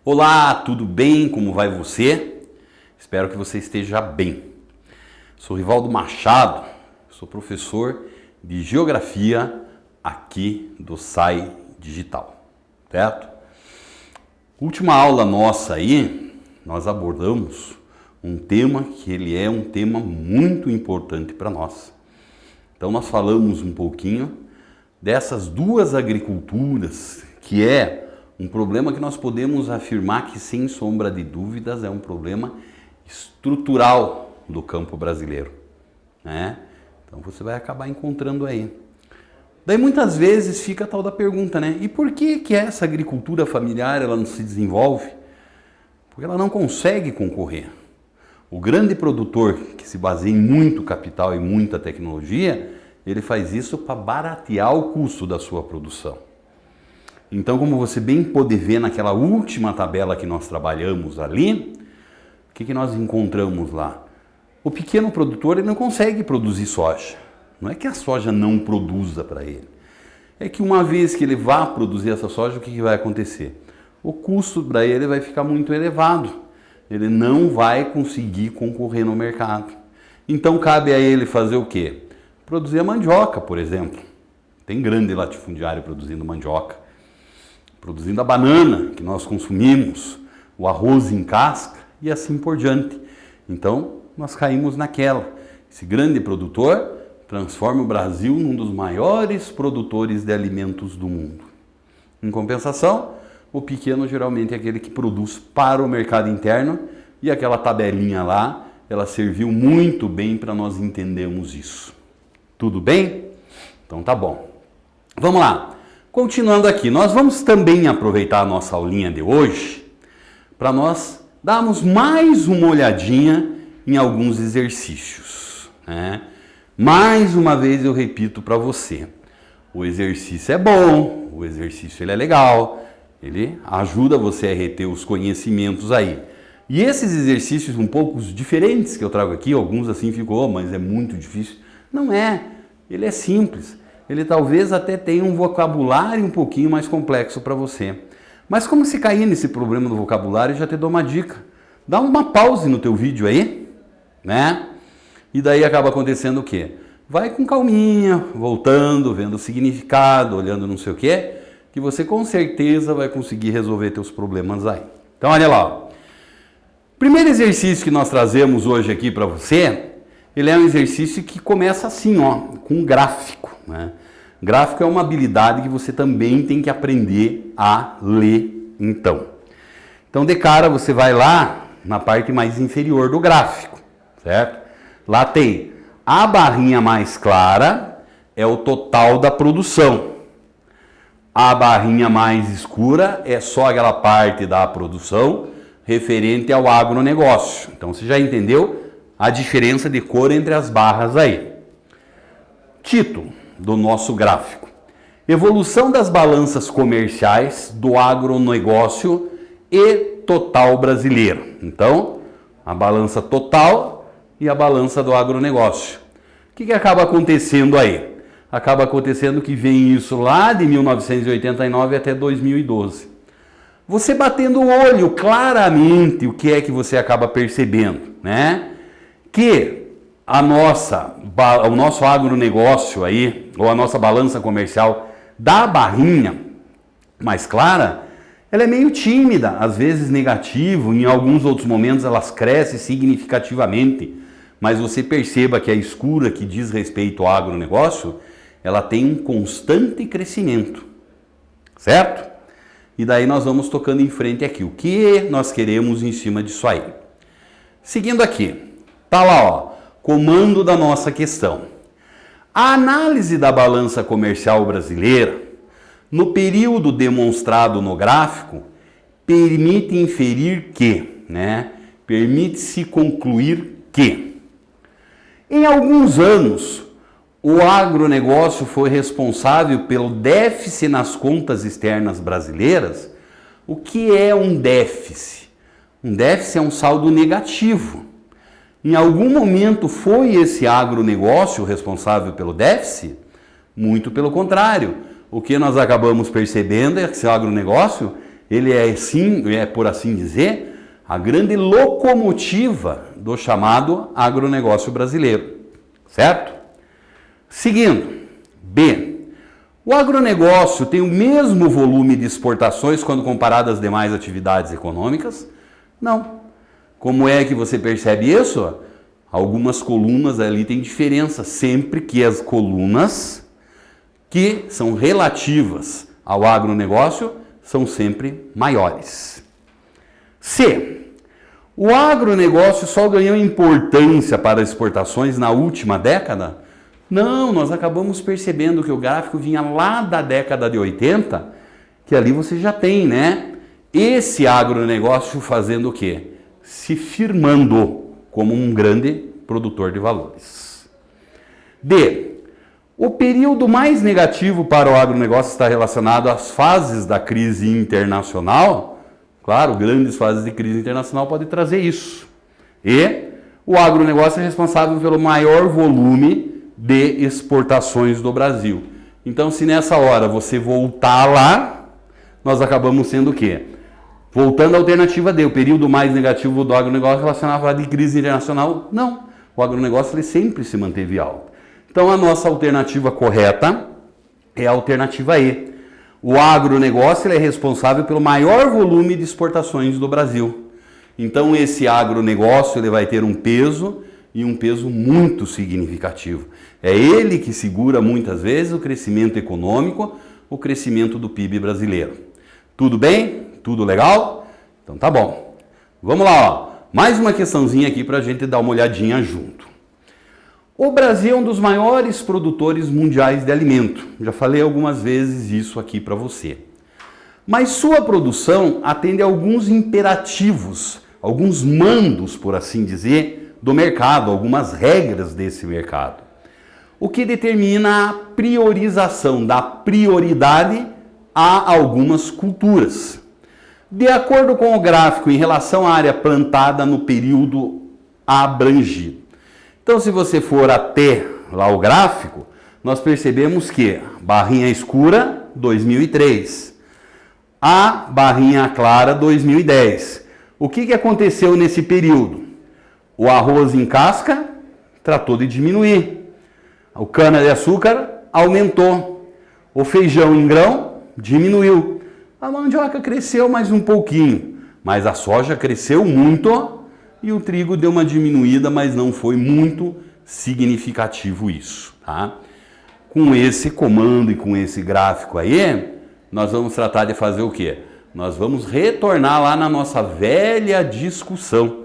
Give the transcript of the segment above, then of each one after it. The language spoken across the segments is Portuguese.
Olá, tudo bem? Como vai você? Espero que você esteja bem. Sou Rivaldo Machado, sou professor de Geografia aqui do SAI Digital, certo? Última aula nossa aí, nós abordamos um tema que ele é um tema muito importante para nós. Então nós falamos um pouquinho dessas duas agriculturas, que é um problema que nós podemos afirmar que, sem sombra de dúvidas, é um problema estrutural do campo brasileiro, né? Então você vai acabar encontrando aí. Daí muitas vezes fica a tal da pergunta, né? E por que essa agricultura familiar ela não se desenvolve? Porque ela não consegue concorrer. O grande produtor que se baseia em muito capital e muita tecnologia, ele faz isso para baratear o custo da sua produção. Então, como você bem pode ver naquela última tabela que nós trabalhamos ali, o que nós encontramos lá? O pequeno produtor ele não consegue produzir soja. Não é que a soja não produza para ele. É que uma vez que ele vá produzir essa soja, o que vai acontecer? O custo para ele vai ficar muito elevado. Ele não vai conseguir concorrer no mercado. Então cabe a ele fazer o quê? Produzir a mandioca, por exemplo. Tem grande latifundiário produzindo mandioca. Produzindo a banana que nós consumimos, o arroz em casca e assim por diante. Então nós caímos naquela. Esse grande produtor transforma o Brasil num dos maiores produtores de alimentos do mundo. Em compensação, o pequeno geralmente é aquele que produz para o mercado interno e aquela tabelinha lá, ela serviu muito bem para nós entendermos isso. Tudo bem? Então tá bom. Vamos lá. Continuando aqui, nós vamos também aproveitar a nossa aulinha de hoje para nós darmos mais uma olhadinha em alguns exercícios, né? Mais uma vez eu repito para você, o exercício é bom, o exercício ele é legal, ele ajuda você a reter os conhecimentos aí. E esses exercícios um pouco diferentes que eu trago aqui, alguns assim ficou, mas é muito difícil. Não é, ele é simples, ele talvez até tenha um vocabulário um pouquinho mais complexo para você. Mas como se cair nesse problema do vocabulário, eu já te dou uma dica. Dá uma pause no teu vídeo aí, né? E daí acaba acontecendo o quê? Vai com calminha, voltando, vendo o significado, olhando não sei o quê, que você com certeza vai conseguir resolver teus problemas aí. Então olha lá, ó. Primeiro exercício que nós trazemos hoje aqui para você, ele é um exercício que começa assim, ó, com um gráfico, né? Gráfico é uma habilidade que você também tem que aprender a ler, então. Então de cara você vai lá na parte mais inferior do gráfico, certo? Lá tem a barrinha mais clara, é o total da produção. A barrinha mais escura é só aquela parte da produção referente ao agronegócio. Então você já entendeu a diferença de cor entre as barras aí. Título do nosso gráfico: Evolução das balanças comerciais do agronegócio e total brasileiro. Então, a balança total e a balança do agronegócio. O que acaba acontecendo aí? Acaba acontecendo que vem isso lá de 1989 até 2012. Você batendo o olho claramente, o que é que você acaba percebendo, né? Que o nosso agronegócio aí, ou a nossa balança comercial da barrinha mais clara, ela é meio tímida, às vezes negativo, em alguns outros momentos elas crescem significativamente. Mas você perceba que a escura que diz respeito ao agronegócio, ela tem um constante crescimento, certo? E daí nós vamos tocando em frente aqui, o que nós queremos em cima disso aí. Seguindo aqui, tá lá, ó, comando da nossa questão. A análise da balança comercial brasileira, no período demonstrado no gráfico, permite inferir que, né? Permite-se concluir que, em alguns anos, o agronegócio foi responsável pelo déficit nas contas externas brasileiras. O que é um déficit? Um déficit é um saldo negativo. Em algum momento foi esse agronegócio responsável pelo déficit? Muito pelo contrário. O que nós acabamos percebendo é que esse agronegócio ele é sim, por assim dizer, a grande locomotiva do chamado agronegócio brasileiro, certo? Seguindo, B. O agronegócio tem o mesmo volume de exportações quando comparado às demais atividades econômicas? Não. Como é que você percebe isso? Algumas colunas ali têm diferença, sempre que as colunas que são relativas ao agronegócio são sempre maiores. C. O agronegócio só ganhou importância para exportações na última década? Não, nós acabamos percebendo que o gráfico vinha lá da década de 80, que ali você já tem, né? Esse agronegócio fazendo o quê? Se firmando como um grande produtor de valores. D. O período mais negativo para o agronegócio está relacionado às fases da crise internacional. Claro, grandes fases de crise internacional podem trazer isso. E o agronegócio é responsável pelo maior volume de exportações do Brasil. Então, se nessa hora você voltar lá, nós acabamos sendo o quê? Voltando à alternativa D, o período mais negativo do agronegócio relacionado à de crise internacional? Não. O agronegócio ele sempre se manteve alto. Então, a nossa alternativa correta é a alternativa E. O agronegócio ele é responsável pelo maior volume de exportações do Brasil. Então, esse agronegócio ele vai ter um peso e um peso muito significativo. É ele que segura muitas vezes o crescimento econômico, o crescimento do PIB brasileiro. Tudo bem? Tudo legal? Então tá bom. Vamos lá, ó. Mais uma questãozinha aqui para a gente dar uma olhadinha junto. O Brasil é um dos maiores produtores mundiais de alimento. Já falei algumas vezes isso aqui para você. Mas sua produção atende a alguns imperativos, alguns mandos, por assim dizer, do mercado, algumas regras desse mercado. O que determina a priorização, da prioridade a algumas culturas. De acordo com o gráfico em relação à área plantada no período abrangido. Então, se você for até lá o gráfico, nós percebemos que barrinha escura, 2003. A barrinha clara, 2010. O que aconteceu nesse período? O arroz em casca tratou de diminuir. O cana-de-açúcar aumentou. O feijão em grão diminuiu. A mandioca cresceu mais um pouquinho, mas a soja cresceu muito e o trigo deu uma diminuída, mas não foi muito significativo isso, tá? Com esse comando e com esse gráfico aí, nós vamos tratar de fazer o quê? Nós vamos retornar lá na nossa velha discussão.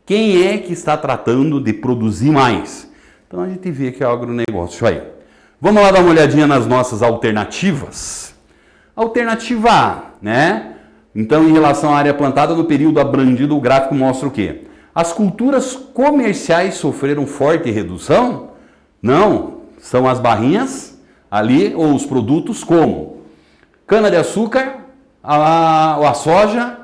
Quem é que está tratando de produzir mais? Então a gente vê que é o agronegócio aí. Vamos lá dar uma olhadinha nas nossas alternativas. Alternativa A, né? Então, em relação à área plantada no período abrangido, o gráfico mostra o quê? As culturas comerciais sofreram forte redução? Não, são as barrinhas ali, ou os produtos como cana-de-açúcar, a soja,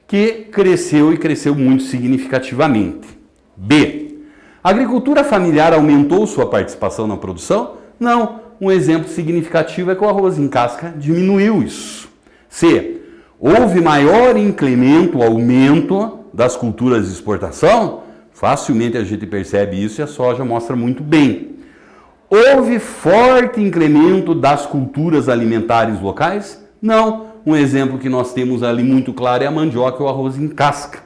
que cresceu e cresceu muito significativamente. B. A agricultura familiar aumentou sua participação na produção? Não. Um exemplo significativo é que o arroz em casca diminuiu isso. C. Houve maior incremento, aumento das culturas de exportação? Facilmente a gente percebe isso e a soja mostra muito bem. Houve forte incremento das culturas alimentares locais? Não. Um exemplo que nós temos ali muito claro é a mandioca e o arroz em casca.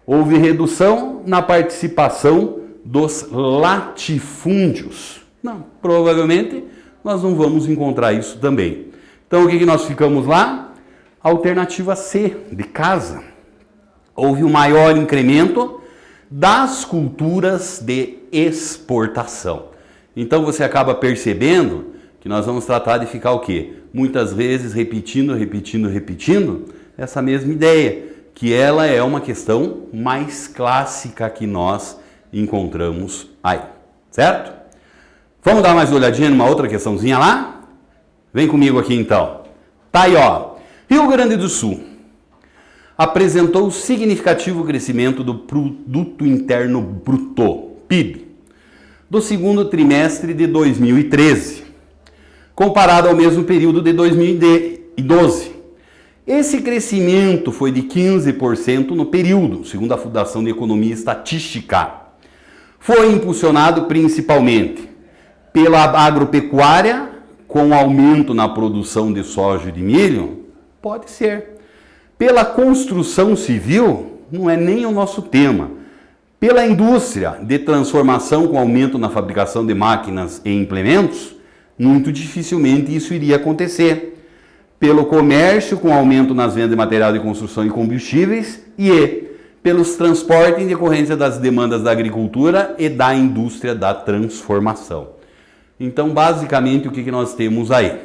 Houve redução na participação dos latifúndios? Não, provavelmente nós não vamos encontrar isso também. Então o que nós ficamos lá? Alternativa C, de casa. Houve um maior incremento das culturas de exportação. Então você acaba percebendo que nós vamos tratar de ficar o quê? Muitas vezes repetindo essa mesma ideia, que ela é uma questão mais clássica que nós encontramos aí, certo? Vamos dar mais uma olhadinha numa outra questãozinha lá? Vem comigo aqui então. Tá aí, ó. Rio Grande do Sul apresentou significativo crescimento do Produto Interno Bruto, PIB, do segundo trimestre de 2013, comparado ao mesmo período de 2012. Esse crescimento foi de 15% no período, segundo a Fundação de Economia e Estatística. Foi impulsionado principalmente pela agropecuária, com aumento na produção de soja e de milho? Pode ser. Pela construção civil? Não é nem o nosso tema. Pela indústria de transformação, com aumento na fabricação de máquinas e implementos? Muito dificilmente isso iria acontecer. Pelo comércio, com aumento nas vendas de material de construção e combustíveis? E pelos transportes em decorrência das demandas da agricultura e da indústria da transformação. Então, basicamente, o que nós temos aí?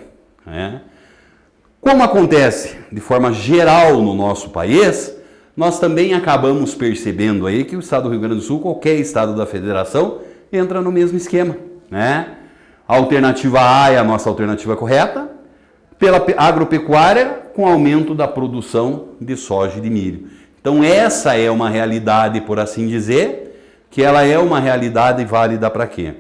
Como acontece de forma geral no nosso país, nós também acabamos percebendo aí que o estado do Rio Grande do Sul, qualquer estado da federação, entra no mesmo esquema. A alternativa A é a nossa alternativa correta, pela agropecuária, com aumento da produção de soja e de milho. Então, essa é uma realidade, por assim dizer, que ela é uma realidade válida para quê?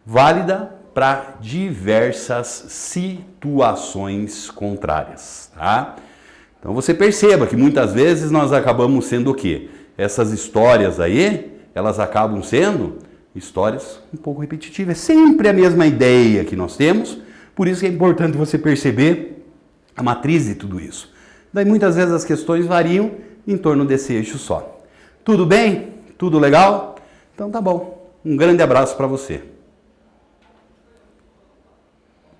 Válida para diversas situações contrárias, tá? Então você perceba que muitas vezes nós acabamos sendo o quê? Essas histórias aí, elas acabam sendo histórias um pouco repetitivas. É sempre a mesma ideia que nós temos, por isso que é importante você perceber a matriz de tudo isso. Daí muitas vezes as questões variam em torno desse eixo só. Tudo bem? Tudo legal? Então tá bom. Um grande abraço para você.